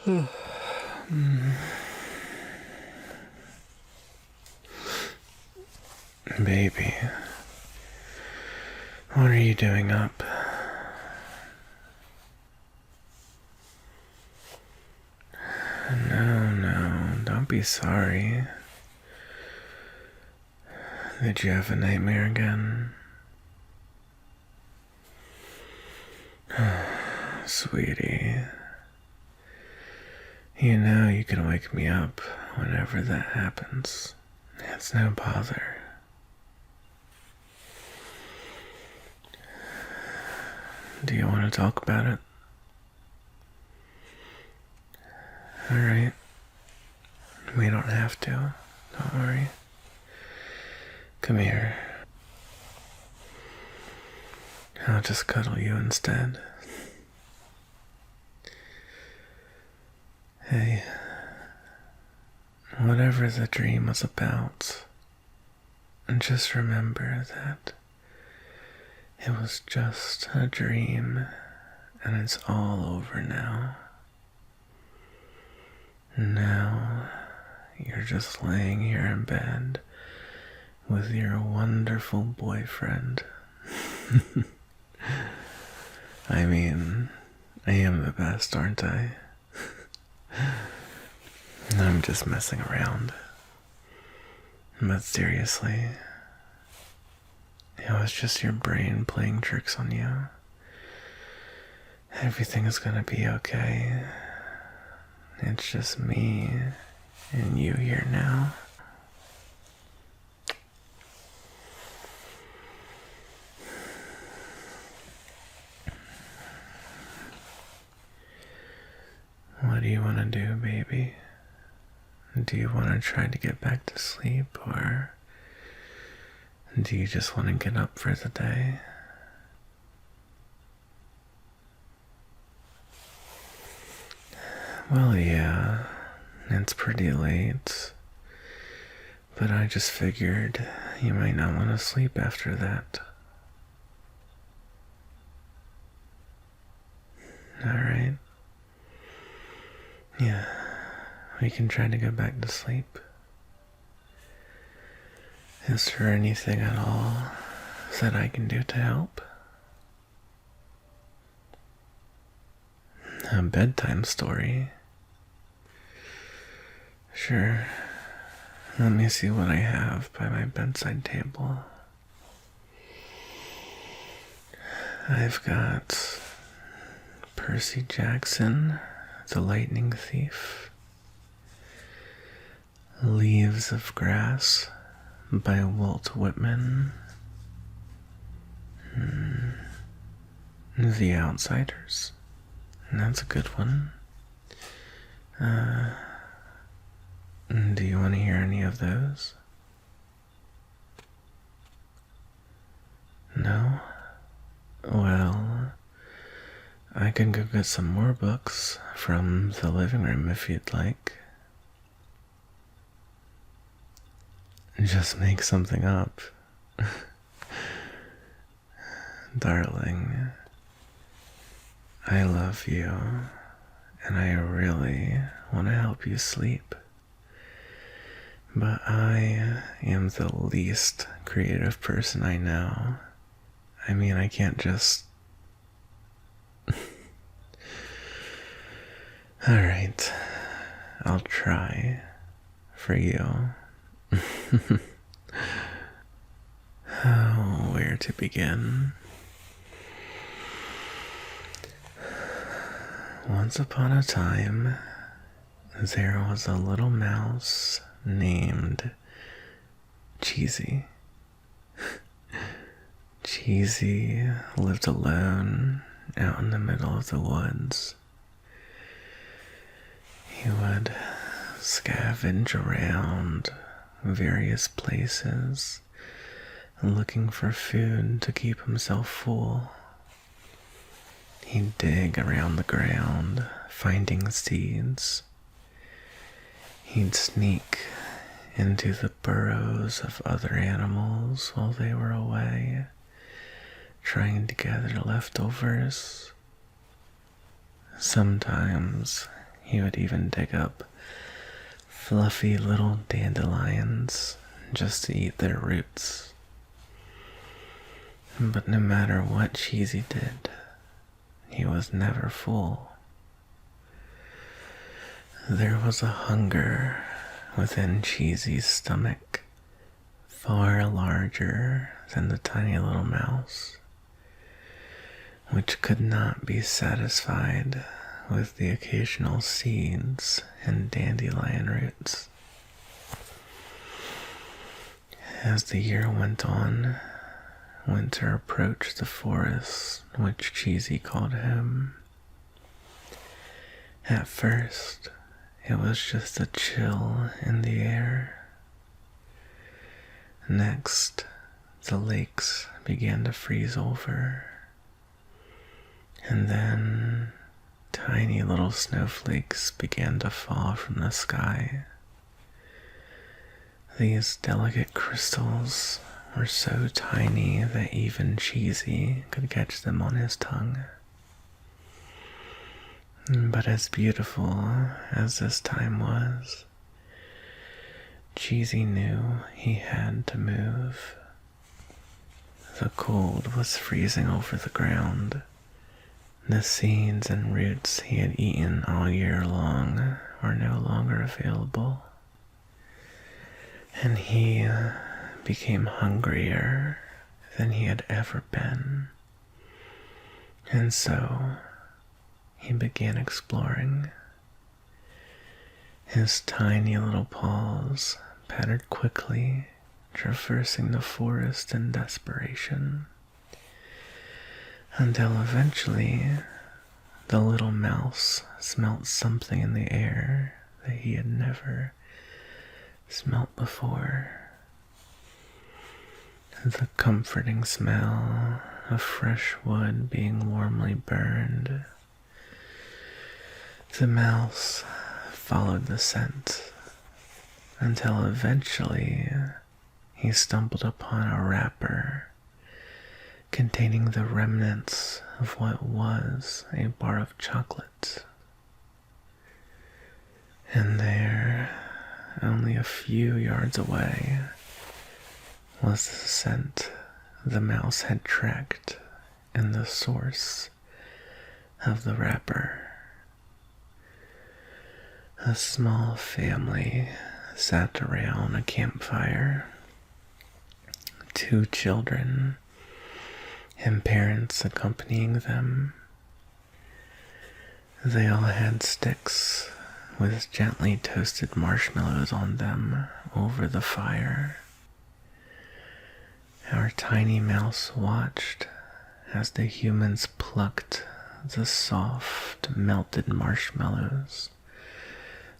Baby, what are you doing up? No, don't be sorry. Did you have a nightmare again? Sweetie, you know you can wake me up whenever that happens. It's no bother. Do you want to talk about it? Alright. We don't have to. Don't worry. Come here. I'll just cuddle you instead. Hey, whatever the dream was about, just remember that it was just a dream and it's all over now. Now you're just laying here in bed with your wonderful boyfriend. I mean, I am the best, aren't I? I'm just messing around. But seriously, it was just your brain playing tricks on you. Everything is gonna be okay. It's just me and you here now. What do you want to do, baby? Do you want to try to get back to sleep, or do you just want to get up for the day? Well, yeah, it's pretty late, but I just figured you might not want to sleep after that. Alright. Yeah, we can try to go back to sleep. Is there anything at all that I can do to help? A bedtime story? Sure. Let me see what I have by my bedside table. I've got Percy Jackson, The Lightning Thief, Leaves of Grass by Walt Whitman, The Outsiders. That's a good one. Do you want to hear any of those? No? Well, I can go get some more books from the living room if you'd like. Just make something up. Darling, I love you, and I really want to help you sleep. But I am the least creative person I know. I mean, I can't just... Alright, I'll try for you. Oh, where to begin? Once upon a time, there was a little mouse named Cheesy. Cheesy lived alone out in the middle of the woods. He would scavenge around various places looking for food to keep himself full. He'd dig around the ground, finding seeds. He'd sneak into the burrows of other animals while they were away, trying to gather leftovers. Sometimes He would even dig up fluffy little dandelions just to eat their roots. But no matter what Cheesy did, he was never full. There was a hunger within Cheesy's stomach, far larger than the tiny little mouse, which could not be satisfied with the occasional seeds and dandelion roots. As the year went on, winter approached the forest which Cheesy called home. At first, it was just a chill in the air. Next, the lakes began to freeze over. And then, tiny little snowflakes began to fall from the sky. These delicate crystals were so tiny that even Cheesy could catch them on his tongue. But as beautiful as this time was, Cheesy knew he had to move. The cold was freezing over the ground. The seeds and roots he had eaten all year long were no longer available. And he became hungrier than he had ever been. And so he began exploring. His tiny little paws pattered quickly, traversing the forest in desperation, until eventually the little mouse smelt something in the air that he had never smelt before. The comforting smell of fresh wood being warmly burned. The mouse followed the scent until eventually he stumbled upon a wrapper containing the remnants of what was a bar of chocolate. And there, only a few yards away, was the scent the mouse had tracked and the source of the wrapper. A small family sat around a campfire. 2 children and parents accompanying them. They all had sticks with gently toasted marshmallows on them over the fire. Our tiny mouse watched as the humans plucked the soft, melted marshmallows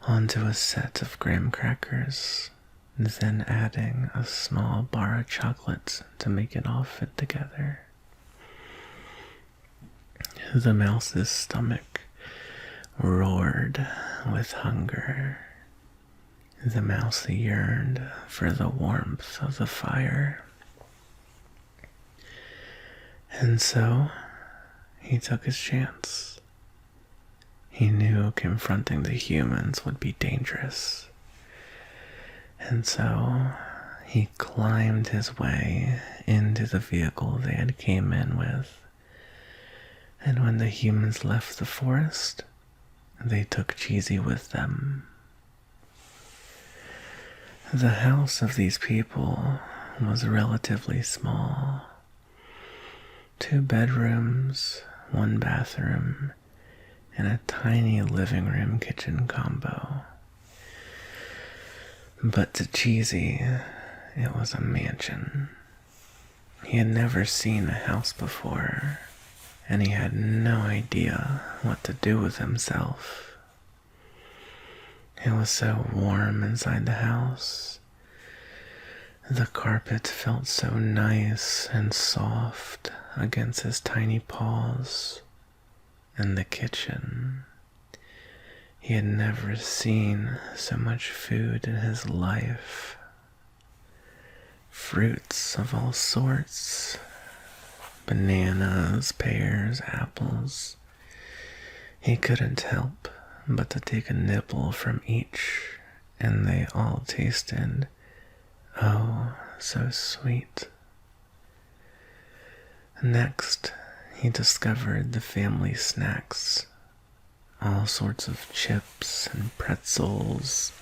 onto a set of graham crackers, then adding a small bar of chocolate to make it all fit together. The mouse's stomach roared with hunger. The mouse yearned for the warmth of the fire. And so, he took his chance. He knew confronting the humans would be dangerous. And so, he climbed his way into the vehicle they had came in with. And when the humans left the forest, they took Cheesy with them. The house of these people was relatively small. 2 bedrooms, 1 bathroom, and a tiny living room kitchen combo. But to Cheesy, it was a mansion. He had never seen a house before, and he had no idea what to do with himself. It was so warm inside the house. The carpet felt so nice and soft against his tiny paws. And the kitchen. He had never seen so much food in his life. Fruits of all sorts. Bananas, pears, apples. He couldn't help but to take a nibble from each, and they all tasted, oh, so sweet. Next, he discovered the family snacks, all sorts of chips and pretzels.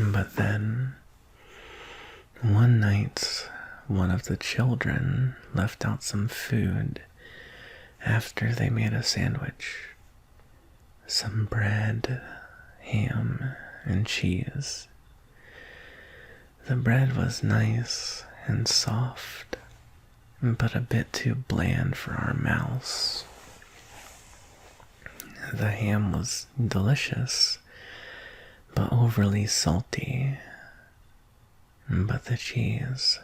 But then, one night, one of the children left out some food after they made a sandwich. Some bread, ham, and cheese. The bread was nice and soft, but a bit too bland for our mouths. The ham was delicious, but overly salty. But the cheese,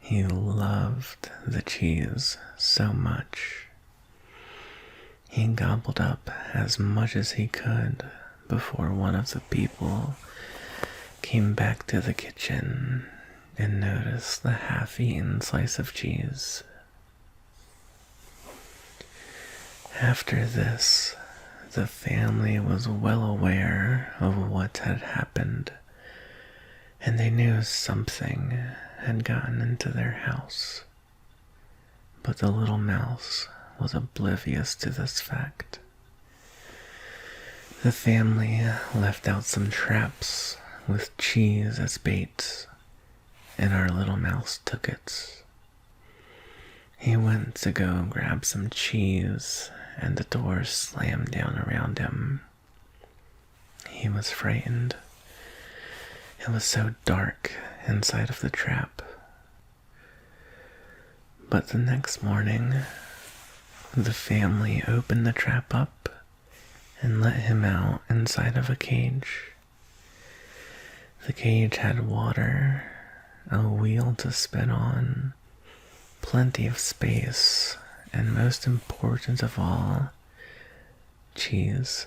he loved the cheese so much. He gobbled up as much as he could before one of the people came back to the kitchen and noticed the half-eaten slice of cheese. After this, the family was well aware of what had happened, and they knew something had gotten into their house. But the little mouse was oblivious to this fact. The family left out some traps with cheese as bait, and our little mouse took it. He went to go grab some cheese, and the door slammed down around him. He was frightened. It was so dark inside of the trap. But the next morning, the family opened the trap up and let him out inside of a cage. The cage had water, a wheel to spin on, plenty of space, and most important of all, cheese.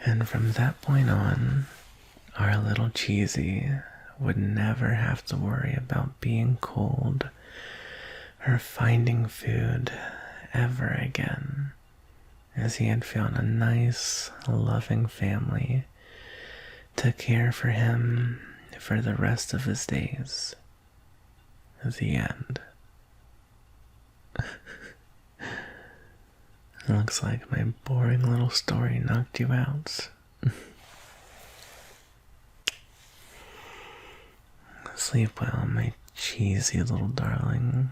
And from that point on, our little cheesy would never have to worry about being cold or finding food ever again, as he had found a nice, loving family to care for him for the rest of his days. The end. Looks like my boring little story knocked you out. Sleep well, my cheesy little darling.